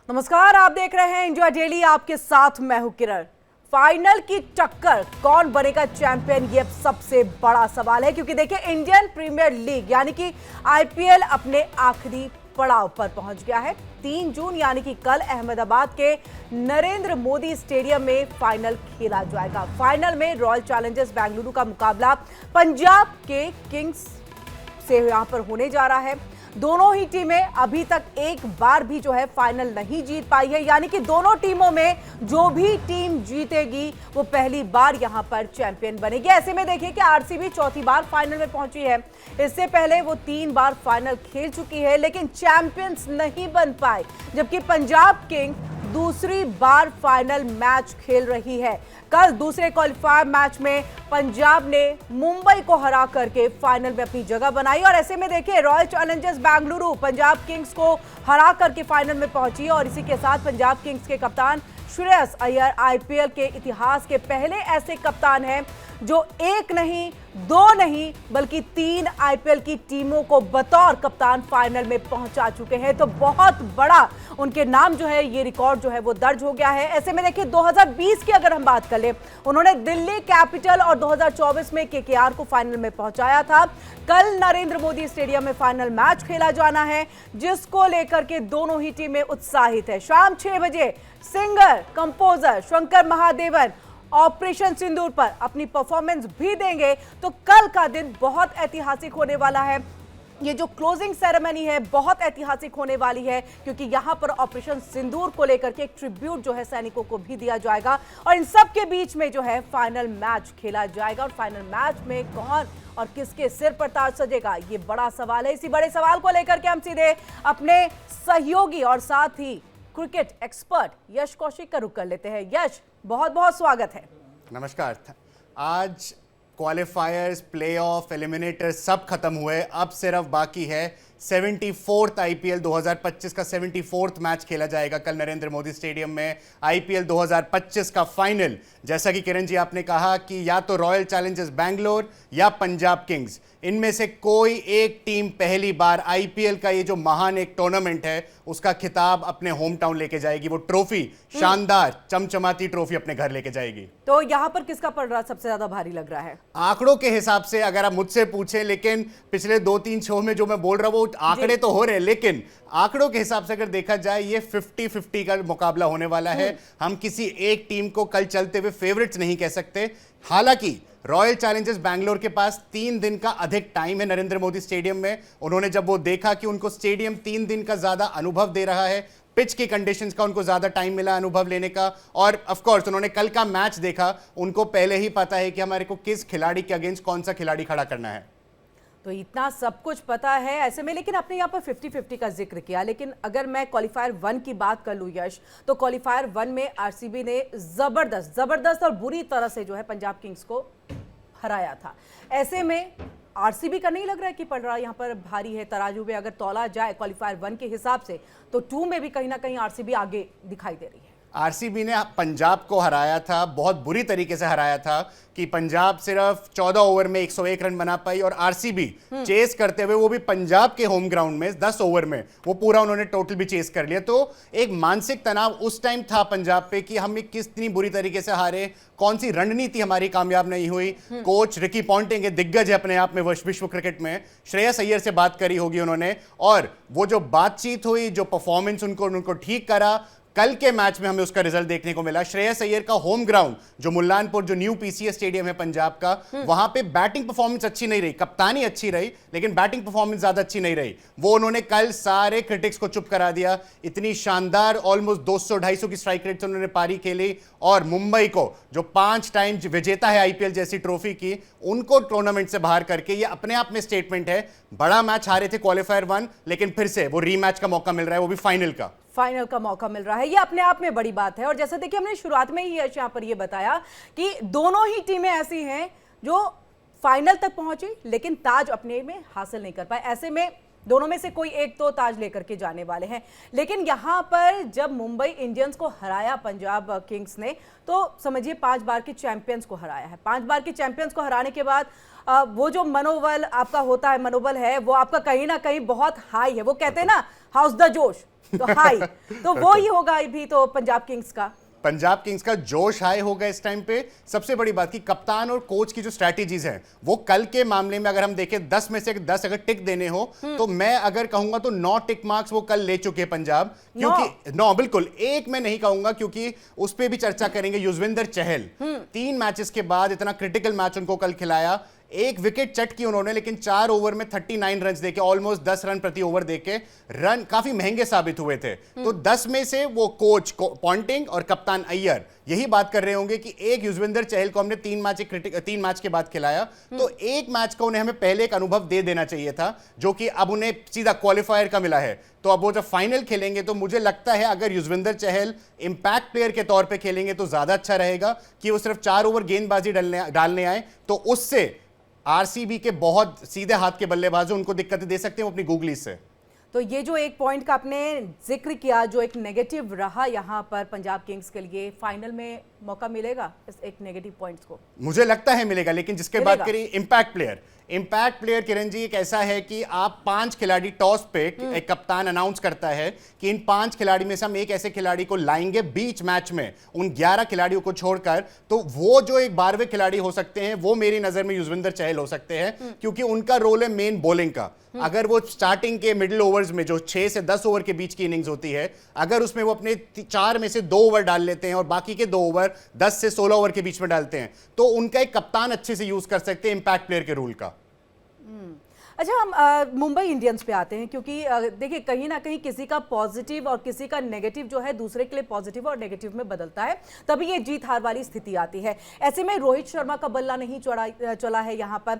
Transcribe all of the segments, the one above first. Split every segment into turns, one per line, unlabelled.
नमस्कार, आप देख रहे हैं इंडिया डेली। आपके साथ मैं हूं किरण। फाइनल की टक्कर, कौन बनेगा चैंपियन, ये सबसे बड़ा सवाल है क्योंकि देखिए इंडियन प्रीमियर लीग यानी कि आईपीएल अपने आखिरी पड़ाव पर पहुंच गया है। 3 जून यानी कि कल अहमदाबाद के नरेंद्र मोदी स्टेडियम में फाइनल खेला जाएगा। फाइनल में रॉयल चैलेंजर्स बेंगलुरु का मुकाबला पंजाब के किंग्स से यहां पर होने जा रहा है। दोनों ही टीमें अभी तक एक बार भी जो है फाइनल नहीं जीत पाई है, यानी कि दोनों टीमों में जो भी टीम जीतेगी वो पहली बार यहां पर चैंपियन बनेगी। ऐसे में देखिए कि आरसीबी चौथी बार फाइनल में पहुंची है। इससे पहले वो 3 बार फाइनल खेल चुकी है लेकिन चैंपियंस नहीं बन पाए, जबकि पंजाब किंग्स दूसरी बार फाइनल मैच खेल रही है। कल दूसरे क्वालिफायर मैच में पंजाब ने मुंबई को हरा करके फाइनल में अपनी जगह बनाई और ऐसे में देखिए royal Challengers Bengaluru Punjab Kings को हरा करके फाइनल में पहुंची और इसी के साथ पंजाब किंग्स के कप्तान श्रेयस अय्यर आईपीएल के इतिहास के पहले ऐसे कप्तान हैं जो 1 नहीं 2 नहीं बल्कि 3 आईपीएल की टीमों को बतौर कप्तान फाइनल में पहुंचा चुके हैं। तो बहुत बड़ा उनके नाम जो है ये रिकॉर्ड जो है वो दर्ज हो गया है। ऐसे में देखिए 2020 की अगर हम बात कर ले, उन्होंने दिल्ली कैपिटल और 2024 में केकेआर को फाइनल में पहुंचाया था। कल नरेंद्र मोदी स्टेडियम में फाइनल मैच खेला जाना है जिसको लेकर के दोनों ही टीमें उत्साहित है। शाम 6 बजे singer composer Shankar Mahadevan Operation Sindoor पर अपनी परफॉर्मेंस भी देंगे। तो कल का दिन बहुत ऐतिहासिक होने वाला है। ये जो क्लोजिंग सेरेमनी है बहुत ऐतिहासिक होने वाली है क्योंकि यहां पर ऑपरेशन सिंदूर को लेकर के एक ट्रिब्यूट जो है सैनिकों को भी दिया जाएगा और इन सब के बीच में जो है फाइनल मैच खेला जाएगा और फाइनल मैच में कौन और किसके सिर पर ताज सजेगा ये बड़ा सवाल है। इसी बड़े सवाल को लेकर के हम सीधे अपने सहयोगी और साथ ही क्रिकेट एक्सपर्ट यश कौशिक का रुख कर लेते हैं। यश, बहुत बहुत स्वागत है।
नमस्कार। आज क्वालिफायर्स, प्लेऑफ, एलिमिनेटर सब खत्म हुए। अब सिर्फ बाकी है 74th आईपीएल 2025 का 74th मैच खेला जाएगा कल नरेंद्र मोदी स्टेडियम में। आईपीएल 2025 का फाइनल, जैसा कि किरण जी आपने कहा कि या तो रॉयल चैलेंजर्स बैंगलोर या पंजाब किंग्स, इनमें से कोई एक टीम पहली बार आईपीएल का ये जो महान एक टूर्नामेंट है उसका खिताब अपने होम टाउन लेके जाएगी। वो ट्रॉफी, शानदार चमचमाती ट्रॉफी अपने घर लेके जाएगी।
तो यहां पर किसका पलड़ा सबसे ज्यादा भारी लग रहा है?
आंकड़ों के हिसाब से अगर आप मुझसे पूछें, लेकिन पिछले 2-3 शो में जो मैं बोल रहा हूं वो आंकड़े तो हो रहे हैं, लेकिन आंकड़ों के हिसाब से अगर देखा जाए ये 50-50 का मुकाबला होने वाला है। हम किसी एक टीम को कल चलते हुए फेवरेट्स नहीं कह सकते। हालांकि रॉयल चैलेंजर्स बैंगलोर के पास 3 दिन का अधिक टाइम है नरेंद्र मोदी स्टेडियम में। उन्होंने जब वो देखा कि उनको स्टेडियम 3 दिन का ज्यादा अनुभव दे रहा है, पिच की कंडीशंस का उनको ज्यादा टाइम मिला अनुभव लेने का, और ऑफ कोर्स उन्होंने कल का मैच देखा, उनको पहले ही पता है कि हमारे को किस खिलाड़ी के अगेंस्ट कौन सा खिलाड़ी खड़ा करना है।
तो इतना सब कुछ पता है ऐसे में, लेकिन आपने यहाँ पर 50-50 का जिक्र किया, लेकिन अगर मैं क्वालिफायर 1 की बात कर लूँ यश, तो क्वालिफायर 1 में आरसीबी ने जबरदस्त और बुरी तरह से जो है पंजाब किंग्स को हराया था। ऐसे में आरसीबी का नहीं लग रहा है कि पलड़ा यहाँ पर भारी है। तराजू में अगर तौला जाए क्वालिफायर 1 के हिसाब से तो 2 में भी कहीं ना कहीं आरसीबी आगे दिखाई दे रही है।
आरसीबी ने पंजाब को हराया था, बहुत बुरी तरीके से हराया था कि पंजाब सिर्फ 14 ओवर में 101 रन बना पाई और आरसीबी चेस करते हुए, वो भी पंजाब के होम ग्राउंड में 10 ओवर में वो पूरा उन्होंने टोटल भी चेस कर लिया। तो एक मानसिक तनाव उस टाइम था पंजाब पे कि हम कितनी बुरी तरीके से हारे, कौन सी रणनीति हमारी कामयाब नहीं हुई। कोच रिकी पॉन्टिंग दिग्गज है अपने आप में विश्व क्रिकेट में, श्रेयस अय्यर से बात करी होगी उन्होंने, और वो जो बातचीत हुई, जो परफॉर्मेंस उनको ठीक करा, कल के मैच में हमें उसका रिजल्ट देखने को मिला। श्रेयस अय्यर का होम ग्राउंड जो मुल्लानपुर, जो न्यू पीसीए स्टेडियम है पंजाब का, वहां पे बैटिंग परफॉर्मेंस अच्छी नहीं रही, कप्तानी अच्छी रही लेकिन बैटिंग परफॉर्मेंस ज्यादा अच्छी नहीं रही। वो उन्होंने कल सारे क्रिटिक्स को चुप करा दिया। इतनी शानदार ऑलमोस्ट 200-250 की स्ट्राइक रेट से उन्होंने पारी खेली और मुंबई को, जो 5 टाइम विजेता है आईपीएल जैसी ट्रॉफी की, उनको टूर्नामेंट से बाहर करके ये अपने आप में स्टेटमेंट है। बड़ा मैच हारे थे क्वालिफायर 1, लेकिन फिर से वो रीमैच का मौका मिल रहा है, वो भी फाइनल का
मौका मिल रहा है। ये अपने आप में बड़ी बात है। और जैसे देखिए हमने शुरुआत में ही यहाँ पर ये बताया कि दोनों ही टीमें ऐसी हैं जो फाइनल तक पहुंची लेकिन ताज अपने में हासिल नहीं कर पाए। ऐसे में दोनों में से कोई एक तो ताज लेकर के जाने वाले हैं। लेकिन यहां पर जब मुंबई इंडियंस को हराया पंजाब किंग्स ने, तो समझिए 5 बार के चैंपियंस को हराया है। 5 बार के चैंपियंस को हराने के बाद वो जो मनोबल आपका होता है, मनोबल है वो आपका कहीं ना कहीं बहुत हाई है। वो कहते हैं ना, हाउस द जोश तो हाई तो वो ही होगा अभी तो पंजाब किंग्स का।
पंजाब किंग्स का जोश हाई होगा इस टाइम पे। सबसे बड़ी बात कि कप्तान और कोच की जो स्ट्रैटेजीज हैं वो कल के मामले में अगर हम देखें 10 में से 10 अगर टिक देने हो तो मैं अगर कहूंगा तो 9 टिक मार्क्स वो कल ले चुके हैं पंजाब, क्योंकि 9 बिल्कुल, एक मैं नहीं कहूंगा क्योंकि उस पर भी चर्चा करेंगे। युजवेंद्र चहल 3 मैचेस के बाद इतना क्रिटिकल मैच उनको कल खिलाया, एक विकेट चट की उन्होंने, लेकिन 4 ओवर में 39 रन देके ऑलमोस्ट 10 रन प्रति ओवर देके रन काफी महंगे साबित हुए थे। तो 10 में से वो कोच पॉन्टिंग और कप्तान अय्यर यही बात कर रहे होंगे कि एक युजवेंद्र चहल को हमने 3 मैच के बाद खिलाया तो एक मैच का उन्हें हमें पहले एक अनुभव दे देना चाहिए था, जो कि अब उन्हें सीधा क्वालिफायर का मिला है। तो अब वो जब फाइनल खेलेंगे तो मुझे लगता है अगर युजवेंद्र चहल इंपैक्ट प्लेयर के तौर पे खेलेंगे तो ज्यादा अच्छा रहेगा कि वो सिर्फ 4 ओवर गेंदबाजी डालने आए, तो उससे आरसीबी के बहुत सीधे हाथ के बल्लेबाज उनको दिक्कतें दे सकते हैं अपनी गूगली से।
तो ये जो एक पॉइंट का आपने जिक्र किया, जो एक नेगेटिव रहा यहाँ पर पंजाब किंग्स के लिए, फाइनल में मौका मिलेगा इस एक नेगेटिव पॉइंट्स को?
मुझे लगता है मिलेगा, लेकिन जिसके बात करिए इंपैक्ट प्लेयर किरण जी एक ऐसा है कि आप 5 खिलाड़ी टॉस पे एक कप्तान अनाउंस करता है कि इन 5 खिलाड़ी में से हम एक ऐसे खिलाड़ी को लाएंगे बीच मैच में उन 11 खिलाड़ियों को छोड़कर, तो वो जो एक 12वें खिलाड़ी हो सकते हैं वो मेरी नजर में युजवेंद्र चहल हो सकते हैं, क्योंकि उनका रोल है मेन बॉलिंग का। अगर वो स्टार्टिंग के मिडिल ओवर्स में जो 6 से 10 ओवर के बीच की इनिंग्स होती है, अगर उसमें वो अपने 4 में से 2 ओवर डाल लेते हैं और बाकी के 2 ओवर 10 से 16 ओवर के बीच में डालते हैं, तो उनका एक कप्तान अच्छे से यूज कर सकते हैं इंपैक्ट प्लेयर के रूल का।
अच्छा, हम मुंबई इंडियंस पे आते हैं, क्योंकि देखिए कहीं ना कहीं किसी का पॉजिटिव और किसी का नेगेटिव जो है दूसरे के लिए पॉजिटिव और नेगेटिव में बदलता है, तभी ये जीत हार वाली स्थिति आती है। ऐसे में रोहित शर्मा का बल्ला नहीं चला है यहाँ पर,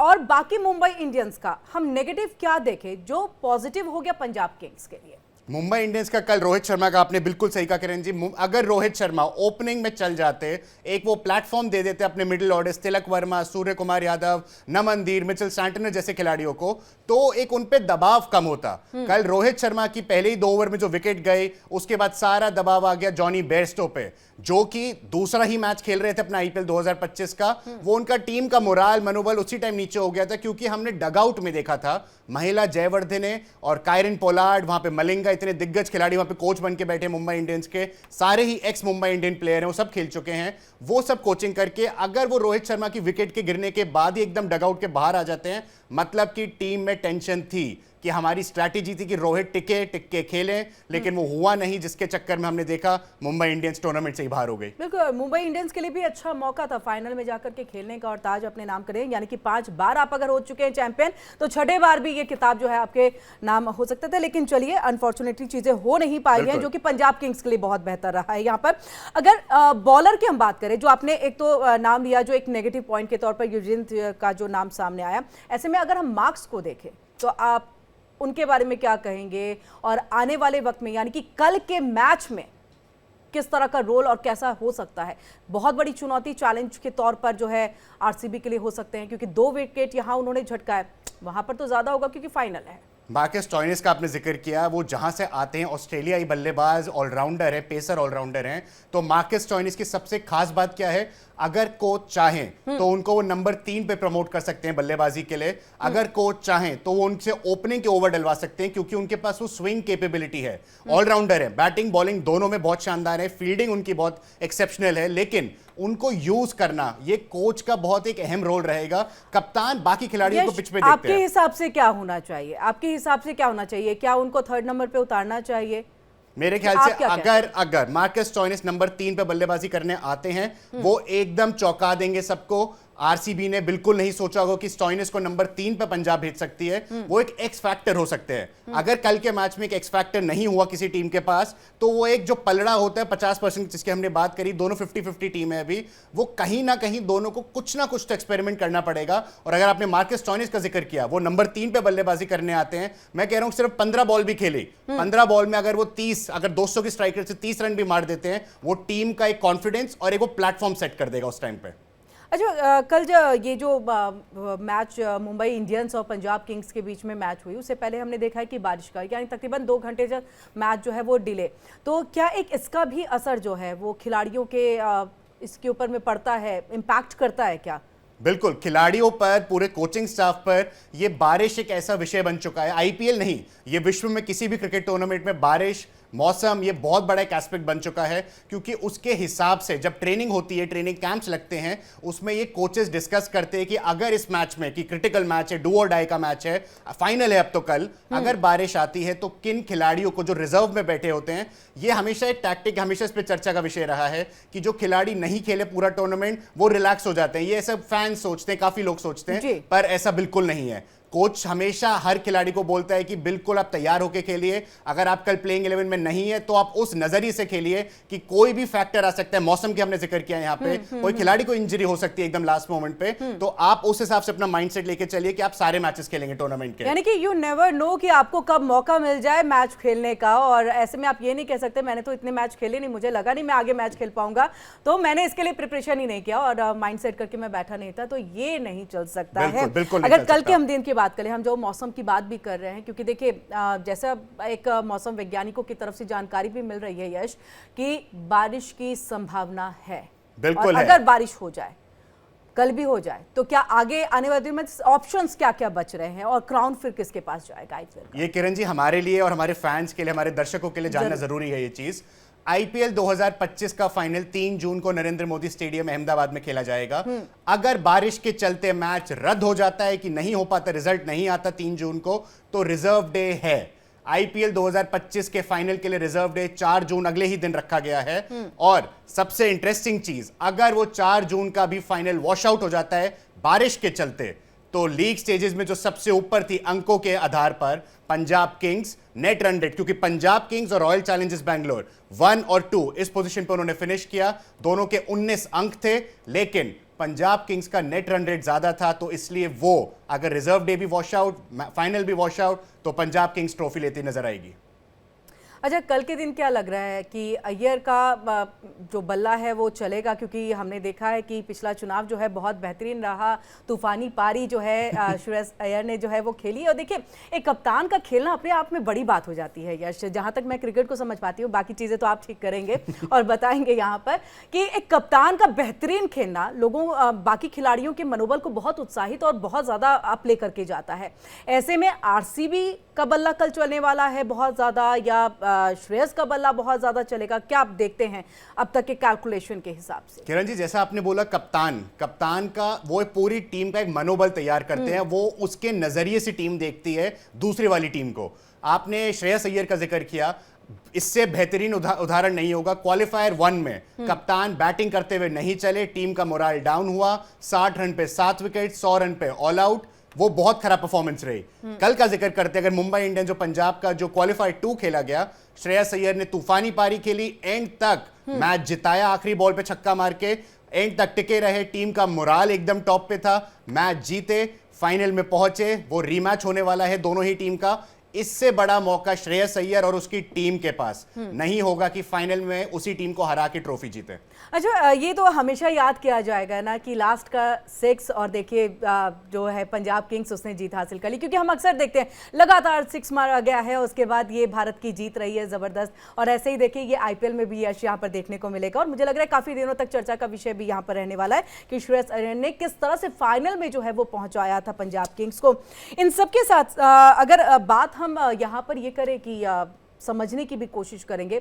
और बाकी मुंबई इंडियंस का हम नेगेटिव क्या देखें जो पॉजिटिव हो गया पंजाब किंग्स के लिए?
मुंबई इंडियंस का कल रोहित शर्मा का आपने बिल्कुल सही कहा किरण जी। अगर रोहित शर्मा ओपनिंग में चल जाते, एक वो प्लेटफॉर्म दे देते अपने middle order Tilak Varma, Surya Kumar Yadav, नमनदीर, Mitchell Santner जैसे खिलाड़ियों को, तो एक उन पे दबाव कम होता। कल रोहित शर्मा की पहले ही 2 ओवर में जो विकेट गए, उसके बाद सारा दबाव आ गया जॉनी बेयरस्टो पे, जो कि दूसरा ही मैच खेल रहे थे अपना आईपीएल 2025 का। वो उनका टीम का मोराल मनोबल उसी टाइम नीचे हो गया था, क्योंकि हमने डगआउट में देखा था महिला जयवर्धने और कायरन पोलार्ड, वहां पे मलिंगा, इतने दिग्गज खिलाड़ी वहां पे कोच बन के बैठे मुंबई इंडियंस के, सारे ही एक्स मुंबई इंडियन प्लेयर हैं, वो सब खेल चुके हैं। वो सब कोचिंग करके अगर वो रोहित शर्मा की विकेट के गिरने के बाद ही एकदम डगआउट के बाहर आ जाते हैं, मतलब कि टीम में टेंशन थी कि हमारी स्ट्रैटेजी थी कि रोहित टिक के खेलें, लेकिन वो हुआ नहीं, जिसके चक्कर में हमने देखा मुंबई इंडियंस टूर्नामेंट से ही बाहर हो गई।
बिल्कुल, मुंबई इंडियंस के लिए भी अच्छा मौका था फाइनल में जाकर के खेलने का और ताज अपने नाम करें, यानी कि 5 बार आप अगर हो चुके हैं चैंपियन, तो 6ठे बार भी ये किताब जो है आपके नाम हो सकता था। लेकिन चलिए, अनफॉर्चुनेटली चीजें हो नहीं पाई हैं, जो कि पंजाब किंग्स के लिए बहुत बेहतर रहा है। यहाँ पर अगर बॉलर की हम बात करें, जो आपने एक तो नाम लिया जो एक नेगेटिव पॉइंट के तौर पर युजवेंद्र का जो नाम सामने आया, ऐसे में अगर हम मार्क्स को देखें तो आप उनके बारे में क्या कहेंगे, और आने वाले वक्त में यानी कि कल के मैच में किस तरह का रोल और कैसा हो सकता है? बहुत बड़ी चुनौती, चैलेंज के तौर पर जो है आरसीबी के लिए हो सकते हैं, क्योंकि 2 विकेट यहां उन्होंने झटका है, वहां पर तो ज्यादा होगा क्योंकि फाइनल है।
मार्कस स्टोइनिस का आपने जिक्र किया, वो जहां से आते हैं ऑस्ट्रेलियाई बल्लेबाज, ऑलराउंडर है, पेसर ऑलराउंडर हैं। तो मार्कस स्टोइनिस की सबसे खास बात क्या है, अगर कोच चाहें तो उनको वो नंबर 3 पे प्रमोट कर सकते हैं बल्लेबाजी के लिए। अगर कोच चाहें तो वो उनसे ओपनिंग के ओवर डलवा सकते हैं, क्योंकि उनके पास वो स्विंग कैपेबिलिटी है, ऑलराउंडर है, बैटिंग बॉलिंग दोनों में बहुत शानदार है, फील्डिंग उनकी बहुत एक्सेप्शनल है, लेकिन उनको यूज करना ये कोच का बहुत एक अहम रोल रहेगा। कप्तान बाकी खिलाड़ियों को पिच पे देखते हैं।
आपके हिसाब से क्या होना चाहिए? आपके हिसाब से क्या होना चाहिए? क्या उनको 3rd नंबर पे उतारना चाहिए?
मेरे ख्याल से अगर मार्कस स्टोइनिस नंबर 3 पे बल्लेबाजी करने आते हैं, वो एकदम चौंका देंगे सबको। आरसीबी ने बिल्कुल नहीं सोचा होगा कि स्टोइनिस को नंबर 3 पे पंजाब भेज सकती है। वो एक एक्स फैक्टर हो सकते हैं। अगर कल के मैच में एक एक्स फैक्टर नहीं हुआ किसी टीम के पास, तो वो एक जो पलड़ा होता है 50% जिसकी हमने बात करी, दोनों 50-50 टीम है अभी, वो कहीं ना कहीं दोनों को कुछ ना कुछ तो एक्सपेरिमेंट करना पड़ेगा। और अगर आपने मार्कस स्टोइनिस का जिक्र किया, वो नंबर 3 पे बल्लेबाजी करने आते हैं, मैं कह रहा हूं सिर्फ 15 बॉल भी खेली, 15 बॉल में अगर वो 30, अगर 200 की स्ट्राइक रेट से 30 रन भी मार देते हैं, वो टीम का एक कॉन्फिडेंस और एक वो प्लेटफॉर्म सेट कर देगा उस टाइम पे।
अच्छा, कल जो ये जो मैच मुंबई इंडियंस और पंजाब किंग्स के बीच में मैच हुई, उससे पहले हमने देखा है कि बारिश का, यानी तकरीबन 2 घंटे जब मैच जो है वो डिले, तो क्या एक इसका भी असर जो है वो खिलाड़ियों के इसके ऊपर में पड़ता है, इम्पैक्ट करता है क्या?
बिल्कुल, खिलाड़ियों पर, पूरे कोचिंग स्टाफ पर ये बारिश एक ऐसा विषय बन चुका है। आईपीएल नहीं, ये विश्व में किसी भी क्रिकेट टूर्नामेंट में बारिश, मौसम, ये बहुत बड़ा एक एस्पेक्ट बन चुका है, क्योंकि उसके हिसाब से जब ट्रेनिंग होती है, ट्रेनिंग कैंप्स लगते हैं, उसमें ये कोचेस डिस्कस करते हैं कि अगर इस मैच में, कि क्रिटिकल मैच है, डू और डाई का मैच है, फाइनल है अब तो कल, अगर बारिश आती है तो किन खिलाड़ियों को, जो रिजर्व में बैठे होते हैं, ये हमेशा एक टैक्टिक, हमेशा इस पर चर्चा का विषय रहा है कि जो खिलाड़ी नहीं खेले पूरा टूर्नामेंट वो रिलैक्स हो जाते हैं। ये सब फैंस सोचते हैं, काफी लोग सोचते हैं, पर ऐसा बिल्कुल नहीं है। कोच हमेशा हर खिलाड़ी को बोलता है कि बिल्कुल आप तैयार होकर खेलिए, अगर आप कल प्लेइंग 11 में नहीं है तो आप उस नजरिए से खेलिए कि कोई भी फैक्टर आ सकता है। मौसम की हमने जिक्र किया यहाँ पे, कोई खिलाड़ी को इंजरी हो सकती है एकदम लास्ट मोमेंट पे, तो आप उस हिसाब से अपना माइंडसेट लेके चलिए कि आप सारे मैचेस खेलेंगे टूर्नामेंट के।
यानी कि यू नेवर नो कि आपको कब मौका मिल जाए मैच खेलने का, और ऐसे में आप ये नहीं कह सकते मैंने तो इतने मैच खेले नहीं, मुझे लगा नहीं मैं आगे मैच खेल पाऊंगा, तो मैंने इसके लिए प्रिपरेशन ही नहीं किया और माइंडसेट करके मैं बैठा नहीं था, तो ये नहीं चल सकता है। अगर कल के हम दिन की बात करें, हम जो मौसम की बात भी कर रहे हैं, क्योंकि देखिए जैसा एक मौसम वैज्ञानिकों की तरफ से जानकारी भी मिल रही है यश, कि बारिश की संभावना है।
बिल्कुल
और
है।
अगर बारिश हो जाए, कल भी हो जाए, तो क्या आगे आने वाले दिन में ऑप्शंस क्या क्या बच रहे हैं और क्राउन फिर किसके पास जाएगा आईपीएल?
ये किरण जी हमारे लिए और हमारे फैंस के लिए, हमारे दर्शकों के लिए जानना जरूरी है ये चीज। आईपीएल 2025 का फाइनल 3 जून को नरेंद्र मोदी स्टेडियम अहमदाबाद में खेला जाएगा। अगर बारिश के चलते मैच रद्द हो जाता है, कि नहीं हो पाता, रिजल्ट नहीं आता 3 जून को, तो रिजर्व डे है। आईपीएल 2025 के फाइनल के लिए रिजर्व डे 4 जून अगले ही दिन रखा गया है। और सबसे इंटरेस्टिंग चीज, अगर वो 4 जून का भी फाइनल वॉश आउट हो जाता है बारिश के चलते, तो लीग स्टेजेस में जो सबसे ऊपर थी अंकों के आधार पर, Punjab Kings net run rate, क्योंकि पंजाब किंग्स और रॉयल चैलेंजर्स बैंगलोर 1 और 2 इस पोजीशन पर उन्होंने फिनिश किया, दोनों के 19 अंक थे, लेकिन पंजाब किंग्स का नेट रन रेट ज्यादा था, तो इसलिए वो अगर रिजर्व डे भी वॉश आउट, फाइनल भी वॉश आउट, तो पंजाब किंग्स ट्रॉफी लेती नजर आएगी।
अच्छा, कल के दिन क्या लग रहा है कि अय्यर का जो बल्ला है वो चलेगा? क्योंकि हमने देखा है कि पिछला चुनाव जो है बहुत बेहतरीन रहा, तूफानी पारी जो है श्रेयस अय्यर ने जो है वो खेली। और देखिए, एक कप्तान का खेलना अपने आप में बड़ी बात हो जाती है यश, जहां तक मैं क्रिकेट को समझ पाती हूँ, बाकी चीज़ें तो आप ठीक करेंगे और बताएंगे यहाँ पर, कि एक कप्तान का बेहतरीन खेलना लोगों, बाकी खिलाड़ियों के मनोबल को बहुत उत्साहित और बहुत ज़्यादा अप ले करके जाता है। ऐसे में आरसीबी का बल्ला कल चलने वाला है बहुत ज़्यादा, या श्रेयस का बल्ला बहुत ज्यादा चलेगा? क्या आप देखते हैं अब तक के कैलकुलेशन के हिसाब से?
किरण जी, जैसा आपने बोला, कप्तान का वो पूरी टीम का एक मनोबल तैयार करते हैं, वो उसके नजरिए से टीम देखती है दूसरी वाली टीम को। आपने श्रेयस अय्यर का जिक्र किया, इससे बेहतरीन उदाहरण नहीं होगा। क्वालिफायर 1 में कप्तान बैटिंग करते हुए नहीं चले, टीम का मोराल डाउन हुआ, 60 रन पे 7 विकेट, 100 रन पे ऑल आउट, वो बहुत खराब परफॉर्मेंस रही। कल का जिक्र करते, अगर मुंबई इंडियंस जो पंजाब का जो क्वालिफायर 2 खेला गया, श्रेयस अय्यर ने तूफानी पारी खेली, एंड तक मैच जिताया, आखिरी बॉल पे छक्का मार के एंड तक टिके रहे, टीम का मोराल एकदम टॉप पे था, मैच जीते, फाइनल में पहुंचे। वो रीमैच होने वाला है दोनों ही टीम का। इससे बड़ा मौका श्रेयस अय्यर और उसकी टीम के पास नहीं होगा कि फाइनल में उसी टीम को हरा के ट्रॉफी जीते।
अच्छा, ये तो हमेशा याद किया जाएगा ना कि लास्ट का 6, और देखिए जो है पंजाब किंग्स, उसने जीत हासिल कर ली, क्योंकि हम अक्सर देखते हैं लगातार 6 मारा गया है, उसके बाद ये भारत की जीत रही है जबरदस्त। और ऐसे ही देखिए, ये आईपीएल में भी यश यहाँ पर देखने को मिलेगा, और मुझे लग रहा है काफी दिनों तक चर्चा का विषय भी यहाँ पर रहने वाला है कि श्रेयस अय्यर ने किस तरह से फाइनल में जो है वो पहुंचाया था पंजाब किंग्स को। इन सबके साथ अगर बात हम यहाँ पर ये करें कि समझने की भी कोशिश करेंगे,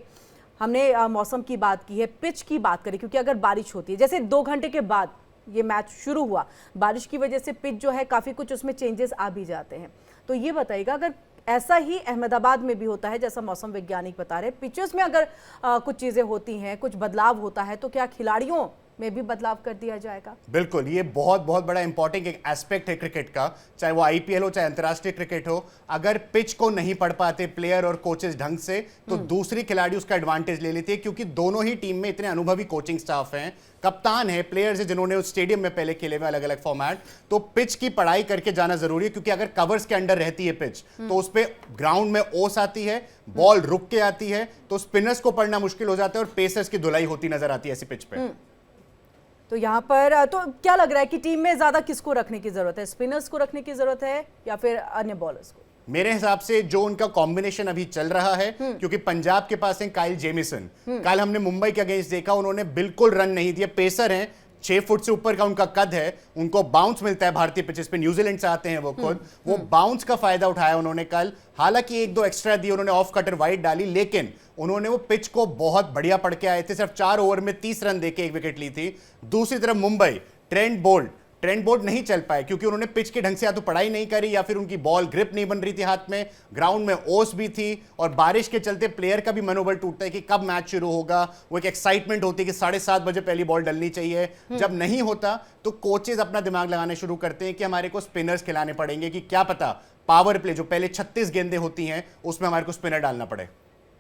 हमने मौसम की बात की है, पिच की बात करें, क्योंकि अगर बारिश होती है, जैसे 2 घंटे के बाद ये मैच शुरू हुआ, बारिश की वजह से पिच जो है काफ़ी कुछ उसमें चेंजेस आ भी जाते हैं, तो ये बताइएगा, अगर ऐसा ही अहमदाबाद में भी होता है जैसा मौसम वैज्ञानिक बता रहे, पिचेस में अगर कुछ चीज़ें होती हैं, कुछ बदलाव होता है, तो क्या खिलाड़ियों में भी बदलाव कर दिया जाएगा?
बिल्कुल, ये बहुत बड़ा इंपॉर्टेंट एक एस्पेक्ट है क्रिकेट का, चाहे वो आईपीएल हो, चाहे अंतर्राष्ट्रीय क्रिकेट हो। अगर पिच को नहीं पढ़ पाते प्लेयर और कोचेस ढंग से, तो दूसरी खिलाड़ी उसका एडवांटेज ले लेती है, क्योंकि दोनों ही टीम में इतने अनुभवी कोचिंग स्टाफ हैं, कप्तान है, प्लेयर्स है जिन्होंने उस स्टेडियम में पहले खेले हुए अलग अलग फॉर्मेट, तो पिच की पढ़ाई करके जाना जरूरी है। क्योंकि अगर कवर्स के अंडर रहती है पिच, तो उस पर ग्राउंड में ओस आती है, बॉल रुक के आती है, तो स्पिनर्स को पढ़ना मुश्किल हो जाता है और पेसर्स की धुलाई होती नजर आती है ऐसी पिच पे।
तो यहाँ पर तो क्या लग रहा है कि टीम में ज्यादा किसको रखने की जरूरत है? स्पिनर्स को रखने की जरूरत है या फिर अन्य बॉलर्स को?
मेरे हिसाब से जो उनका कॉम्बिनेशन अभी चल रहा है, क्योंकि पंजाब के पास है काइल जेमिसन, कल हमने मुंबई के अगेंस्ट देखा, उन्होंने बिल्कुल रन नहीं दिए, पेसर हैं, 6 फुट से ऊपर का उनका कद है, उनको बाउंस मिलता है भारतीय पिचेस पे, न्यूजीलैंड से आते हैं वो खुद, वो बाउंस का फायदा उठाया उन्होंने कल। हालांकि 1-2 एक्स्ट्रा दिए उन्होंने, ऑफ कटर वाइड डाली, लेकिन उन्होंने वो पिच को बहुत बढ़िया पढ़ के आए थे। सिर्फ 4 ओवर में 30 रन देके 1 विकेट ली थी। दूसरी तरफ मुंबई, ट्रेंट बोल्ट नहीं चल पाए क्योंकि उन्होंने पिच के ढंग से या तो पढ़ाई नहीं करी या फिर उनकी बॉल ग्रिप नहीं बन रही थी हाथ में, ग्राउंड में ओस भी थी और बारिश के चलते प्लेयर का भी मनोबल टूटता है कि कब मैच शुरू होगा। वो एक एक्साइटमेंट होती है कि 7:30 बजे पहली बॉल डलनी चाहिए। जब नहीं होता तो कोचेज अपना दिमाग लगाने शुरू करते हैं कि हमारे को स्पिनर्स खिलाने पड़ेंगे, कि क्या पता पावर प्ले जो पहले 36 गेंदें होती हैं उसमें हमारे को स्पिनर डालना पड़े।